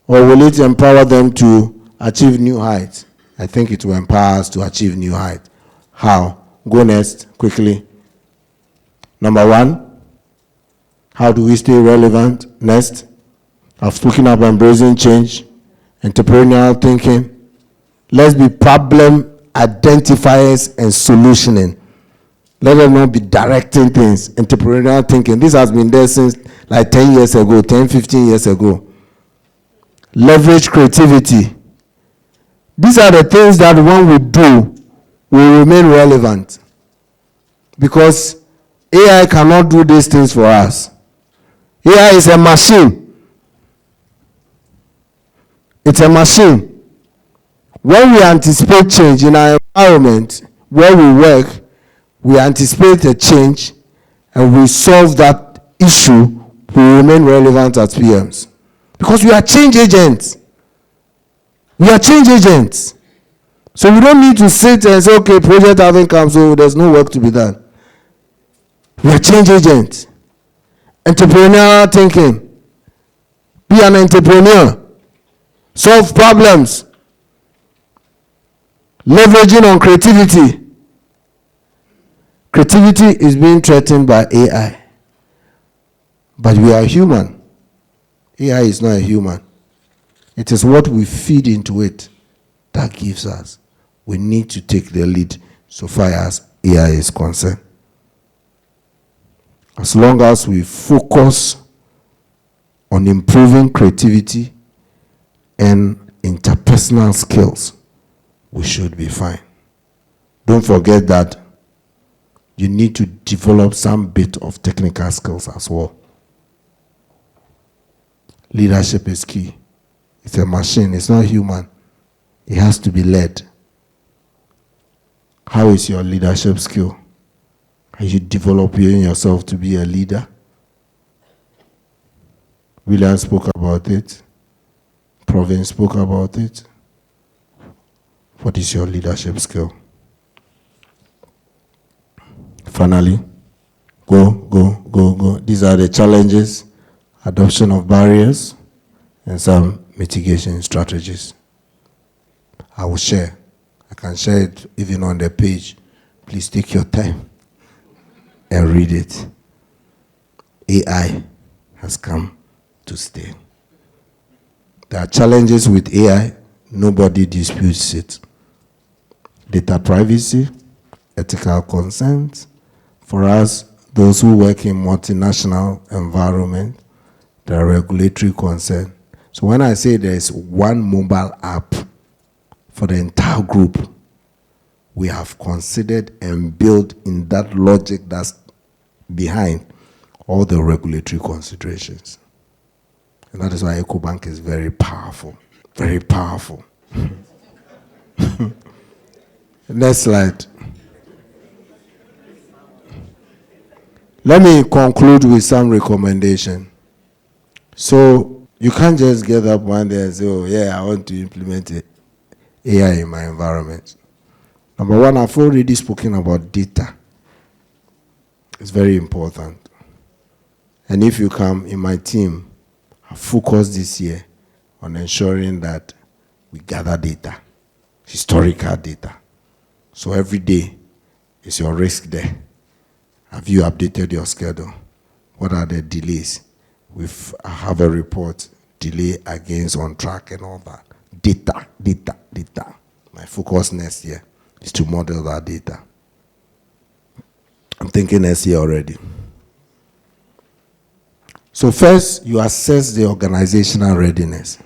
[SPEAKER 2] or will it empower them to achieve new heights? I think it will empower us to achieve new heights. How? Go next, quickly. Number one, how do we stay relevant? Next, I've spoken about embracing change, entrepreneurial thinking. Let's be problem identifiers and solutioning. Let us not be directing things, entrepreneurial thinking. This has been there since like 10 years ago, 10, 15 years ago. Leverage creativity. These are the things that when we do, will remain relevant. Because AI cannot do these things for us. AI is a machine. It's a machine. When we anticipate change in our environment, where we work, we anticipate a change and we solve that issue, we remain relevant as PMs. Because we are change agents. We are change agents. So we don't need to sit and say, okay, project haven't come, so there's no work to be done. We are change agents. Entrepreneurial thinking. Be an entrepreneur. Solve problems. Leveraging on creativity. Creativity is being threatened by AI. But we are human. AI is not a human. It is what we feed into it that gives us. We need to take the lead so far as AI is concerned. As long as we focus on improving creativity and interpersonal skills, we should be fine. Don't forget that you need to develop some bit of technical skills as well. Leadership is key. It's a machine. It's not human. It has to be led. How is your leadership skill? Are you developing yourself to be a leader? William spoke about it. Provin spoke about it. What is your leadership skill? Finally, go. These are the challenges, adoption of barriers, and some mitigation strategies. I will share. I can share it even on the page. Please take your time and read it. AI has come to stay. There are challenges with AI. Nobody disputes it. Data privacy, ethical consent. For us, those who work in multinational environment, there are regulatory concern. So when I say there is one mobile app for the entire group, we have considered and built in that logic that's behind all the regulatory considerations. And that is why EcoBank is very powerful. Very powerful. Next slide. Let me conclude with some recommendation. So you can't just get up one day and say, oh yeah, I want to implement AI in my environment. Number one, I've already spoken about data. It's very important. And if you come in my team, I focus this year on ensuring that we gather data, historical data. So every day is your risk there. Have you updated your schedule? What are the delays? I have a report, delay against on track and all that. Data. My focus next year is to model that data. I'm thinking next year already. So first, you assess the organizational readiness.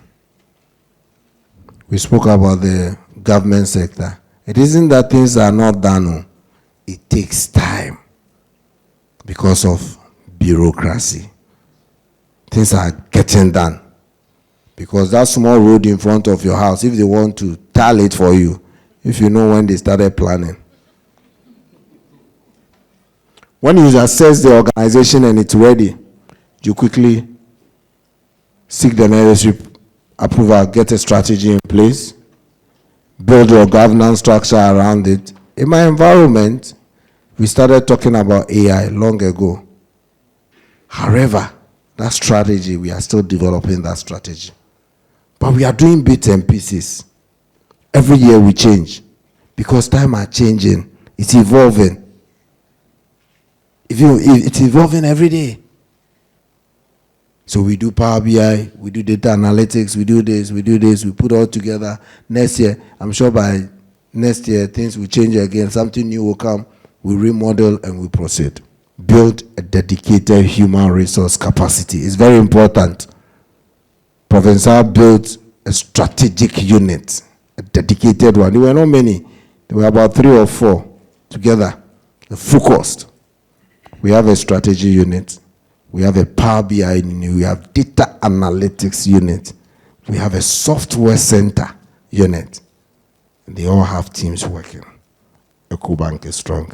[SPEAKER 2] We spoke about the government sector. It isn't that things are not done. No. It takes time because of bureaucracy. Things are getting done. Because that small road in front of your house, if they want to tile it for you, if you know when they started planning. When you assess the organization and it's ready, you quickly seek the necessary approval, get a strategy in place, build your governance structure around it. In my environment, we started talking about AI long ago. However, that strategy, we are still developing that strategy. But we are doing bits and pieces. Every year we change because time are changing. It's evolving. It's evolving every day. So we do Power BI, we do data analytics, we do this, we put all together. Next year, I'm sure by next year, things will change again. Something new will come. We remodel and we proceed. Build a dedicated human resource capacity. It's very important. Provincial built a strategic unit, a dedicated one. There were not many. There were about 3 or 4 together, focused. We have a strategy unit. We have a Power BI unit. We have data analytics unit. We have a software center unit. And they all have teams working. EcoBank is strong.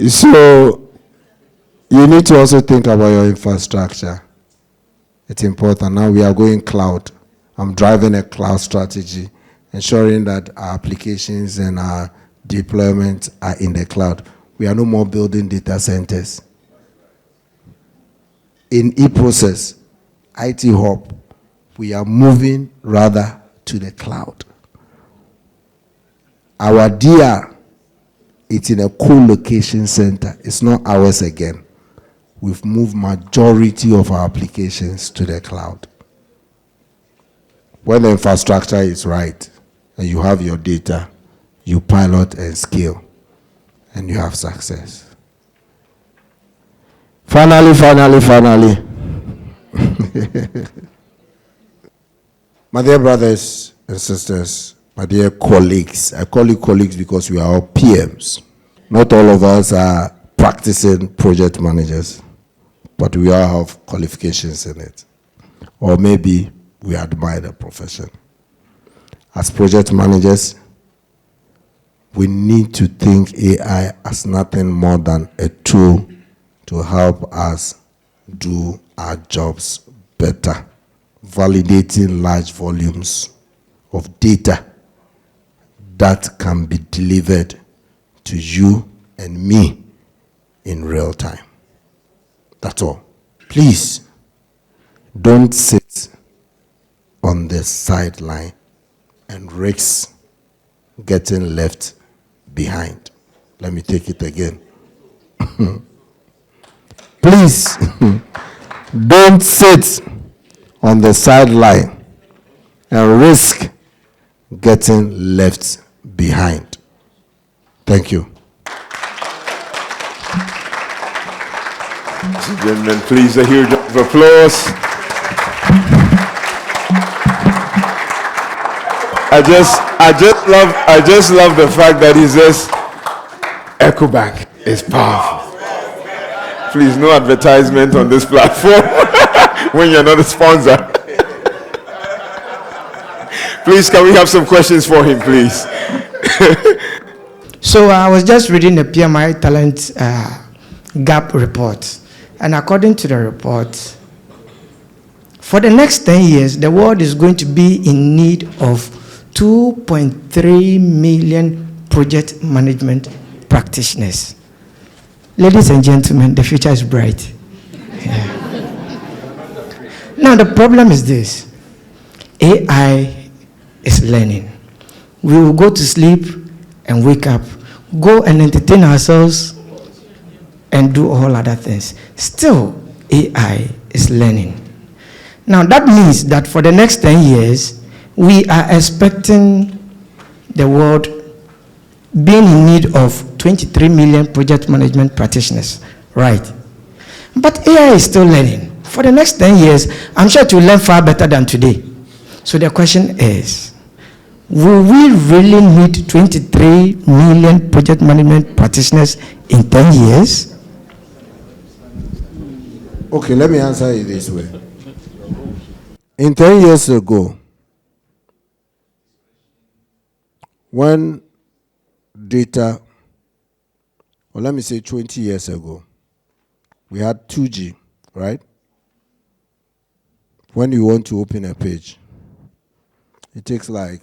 [SPEAKER 2] So you need to also think about your infrastructure. It's important. Now we are going cloud. I'm driving a cloud strategy, ensuring that our applications and our deployments are in the cloud. We are no more building data centers. In e-process, IT hub, we are moving rather to the cloud. Our DR, it's in a co-location center. It's not ours again. We've moved majority of our applications to the cloud. When the infrastructure is right and you have your data, you pilot and scale and you have success. Finally. My dear brothers and sisters, my dear colleagues, I call you colleagues because we are all PMs. Not all of us are practicing project managers, but we all have qualifications in it. Or maybe we admire the profession. As project managers, we need to think AI as nothing more than a tool to help us do our jobs better, validating large volumes of data that can be delivered to you and me in real time. That's all. Please, don't sit on the sideline and risk getting left behind. Let me take it again. Please, don't sit on the sideline and risk getting left behind. Thank you.
[SPEAKER 1] Ladies and gentlemen, please a huge round of applause. I just love the fact that he says EcoBank is powerful. Please, no advertisement on this platform when you're not a sponsor. Please, can we have some questions for him, please?
[SPEAKER 3] So I was just reading the PMI talent gap report, and according to the report, for the next 10 years, the world is going to be in need of 2.3 million project management practitioners. Ladies and gentlemen, the future is bright. Yeah. Now the problem is this. AI is learning. We will go to sleep and wake up, go and entertain ourselves and do all other things. Still, AI is learning. Now, that means that for the next 10 years, we are expecting the world being in need of 23 million project management practitioners, right? But AI is still learning. For the next 10 years, I'm sure it will learn far better than today. So the question is, will we really need 23 million project management practitioners in 10 years?
[SPEAKER 2] Okay, let me answer it this way. In 10 years ago, when data, or let me say 20 years ago, we had 2G, right? When you want to open a page, it takes like,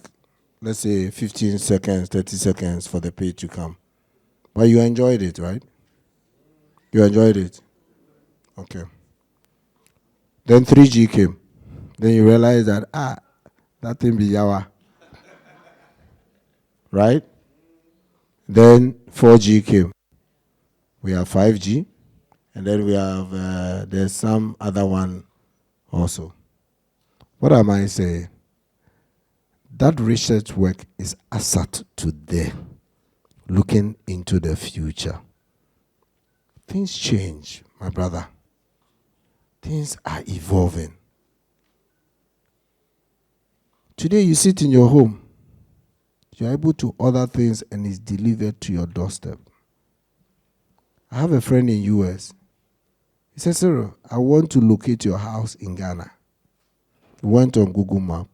[SPEAKER 2] let's say 15 seconds, 30 seconds for the page to come. But you enjoyed it, right? You enjoyed it? Okay. Then 3G came. Then you realize that, that thing be yawa. Right? Then 4G came. We have 5G. And then we have, there's some other one also. What am I saying? That research work is asset today, looking into the future. Things change, my brother. Things are evolving. Today you sit in your home, you're able to order things and it's delivered to your doorstep. I have a friend in US. He said, "Cyril, I want to locate your house in Ghana." He went on Google Map,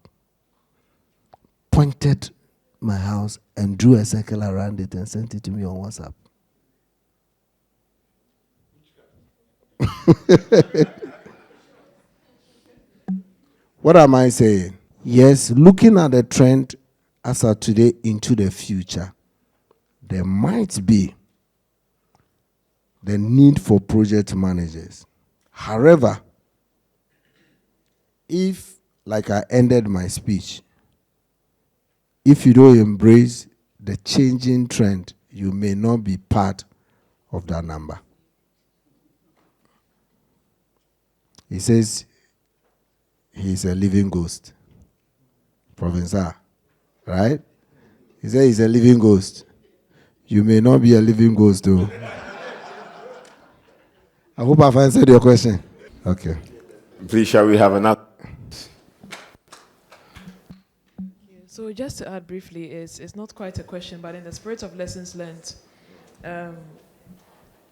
[SPEAKER 2] pointed my house and drew a circle around it and sent it to me on WhatsApp. What am I saying? Yes, looking at the trend as of today into the future, there might be the need for project managers. However, if, like I ended my speech, if you don't embrace the changing trend, you may not be part of that number. He says he's a living ghost. Professor, right? He says he's a living ghost. You may not be a living ghost, though. I hope I've answered your question. Okay.
[SPEAKER 1] Please, shall we have another?
[SPEAKER 4] So just to add briefly, it's not quite a question, but in the spirit of lessons learned,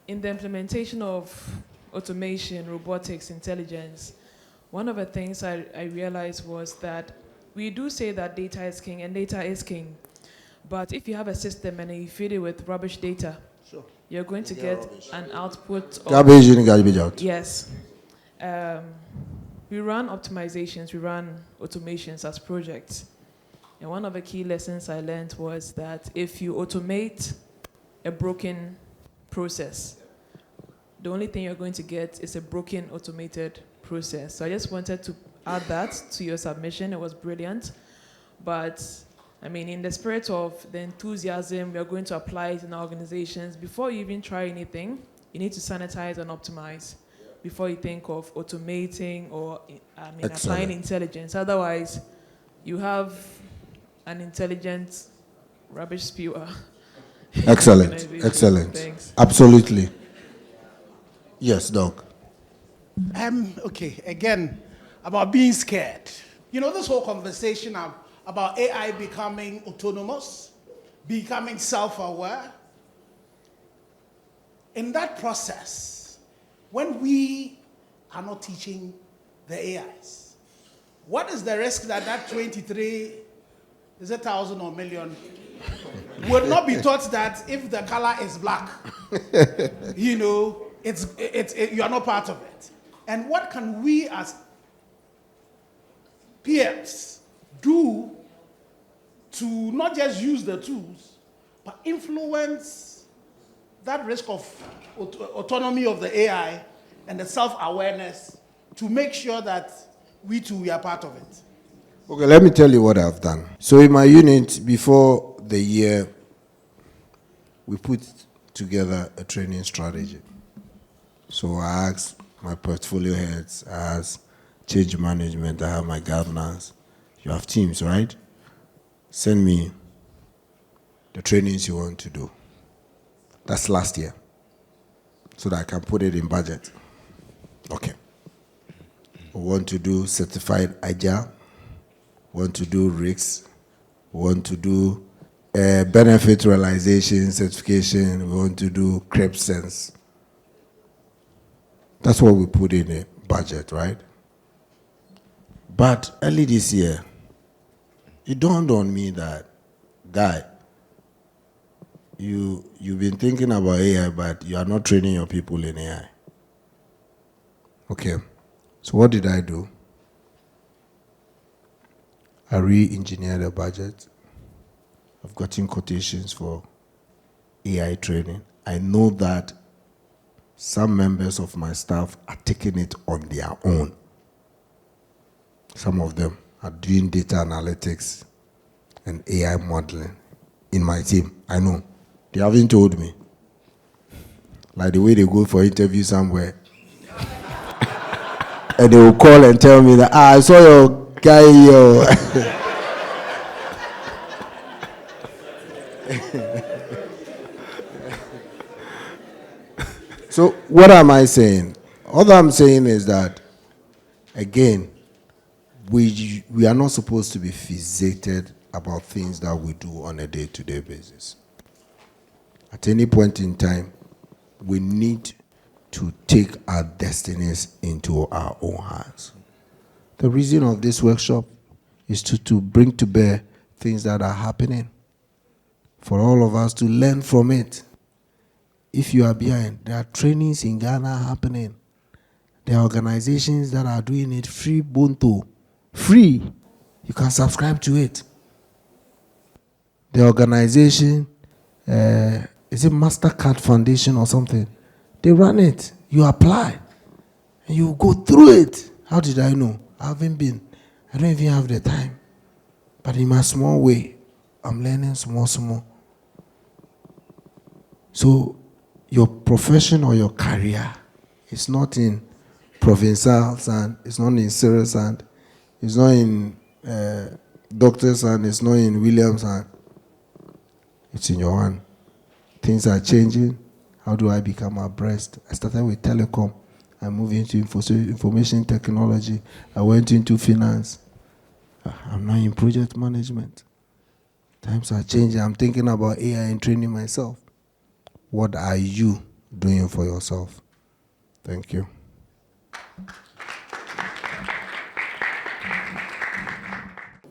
[SPEAKER 4] in the implementation of automation, robotics, intelligence, one of the things I realized was that we do say that data is king, and data is king. But if you have a system and you feed it with rubbish data,
[SPEAKER 2] Sure.
[SPEAKER 4] you're going to get an output of...
[SPEAKER 2] Garbage in, garbage out.
[SPEAKER 4] Yes. We run optimizations, we run automations as projects. And one of the key lessons I learned was that if you automate a broken process, the only thing you're going to get is a broken automated process. So I just wanted to add that to your submission. It was brilliant. But I mean, in the spirit of the enthusiasm we are going to apply it in our organizations, before you even try anything, you need to sanitize and optimize before you think of automating or applying intelligence. Otherwise, you have an intelligent rubbish spewer.
[SPEAKER 2] Excellent. Excellent.
[SPEAKER 4] Thanks.
[SPEAKER 2] Absolutely. Yes, Doc.
[SPEAKER 5] Okay, again, about being scared. You know, this whole conversation about AI becoming autonomous, becoming self-aware. In that process, when we are not teaching the AIs, what is the risk that 23, is it 1,000 or million, would not be taught that if the color is black, you know, you are not part of it. And what can we as peers do to not just use the tools, but influence that risk of autonomy of the AI and the self-awareness to make sure that we too are part of it?
[SPEAKER 2] Okay, let me tell you what I've done. So in my unit, before the year, we put together a training strategy. So I asked my portfolio heads, I asked change management, I have my governors. You have teams, right? Send me the trainings you want to do. That's last year. So that I can put it in budget. Okay. We want to do certified agile. We want to do RICS. We want to do benefit realization certification. We want to do CREP sense. That's what we put in the budget, right? But early this year, it dawned on me that, guy, you've been thinking about AI, but you are not training your people in AI. Okay, so what did I do? I re-engineered the budget. I've gotten quotations for AI training. I know that some members of my staff are taking it on their own. Some of them are doing data analytics and AI modeling in my team. I know. They haven't told me. Like the way they go for interview somewhere. And they will call and tell me that, I saw your guy here. So what am I saying? All I'm saying is that, again, we are not supposed to be fixated about things that we do on a day-to-day basis. At any point in time, we need to take our destinies into our own hands. The reason of this workshop is to bring to bear things that are happening, for all of us to learn from it. If you are behind, there are trainings in Ghana happening. There are organizations that are doing it free, Bonto. Free. You can subscribe to it. The organization, is it MasterCard Foundation or something? They run it. You apply. And you go through it. How did I know? I haven't been. I don't even have the time. But in my small way, I'm learning small. So your profession or your career is not in provincial sand, it's not in CYRIL sand, it's not in doctor's sand, it's not in Williams sand. It's in your hand. Things are changing. How do I become abreast? I started with telecom. I moved into information technology. I went into finance. I'm now in project management. Times are changing. I'm thinking about AI and training myself. What are you doing for yourself? Thank you.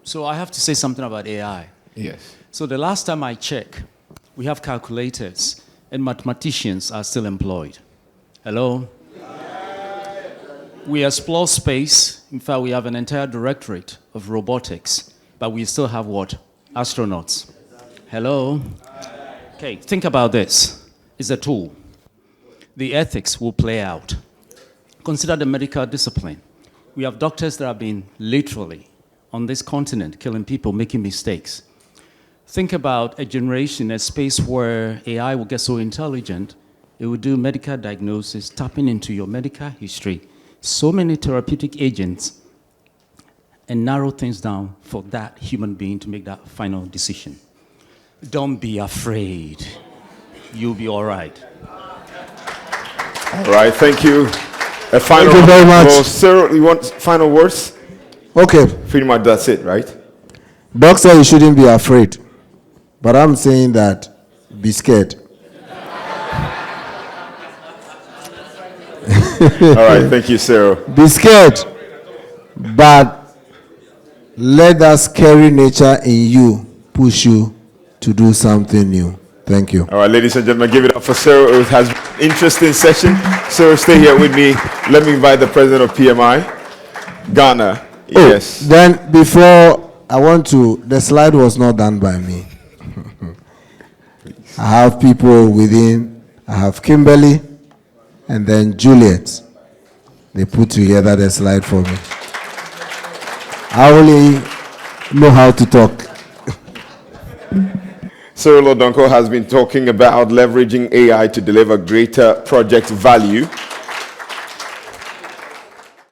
[SPEAKER 6] So I have to say something about AI.
[SPEAKER 1] Yes.
[SPEAKER 6] So the last time I checked, we have calculators and mathematicians are still employed. Hello? We explore space. In fact, we have an entire directorate of robotics, but we still have what? Astronauts. Hello? Okay, think about this. It's a tool. The ethics will play out. Consider the medical discipline. We have doctors that have been literally on this continent killing people, making mistakes. Think about a generation, a space where AI will get so intelligent, it will do medical diagnosis, tapping into your medical history, so many therapeutic agents, and narrow things down for that human being to make that final decision. Don't be afraid. You'll be all right.
[SPEAKER 1] All right, thank you. A final
[SPEAKER 2] Thank you very much.
[SPEAKER 1] Well, Cyril, you want final words?
[SPEAKER 2] Okay.
[SPEAKER 1] Pretty much that's it, right?
[SPEAKER 2] Doc said you shouldn't be afraid. But I'm saying that be scared.
[SPEAKER 1] All right, thank you, Cyril.
[SPEAKER 2] Be scared. But let that scary nature in you push you to do something new. Thank you.
[SPEAKER 1] All right, ladies and gentlemen, give it up for Cyril. It has been an interesting session. Cyril, stay here with me. Let me invite the president of PMI, Ghana. Yes.
[SPEAKER 2] Then before I want to, the slide was not done by me. I have people within. I have Kimberly and then Juliet. They put together the slide for me. I only know how to talk.
[SPEAKER 1] CYRIL ODONKOR has been talking about leveraging AI to deliver greater project value.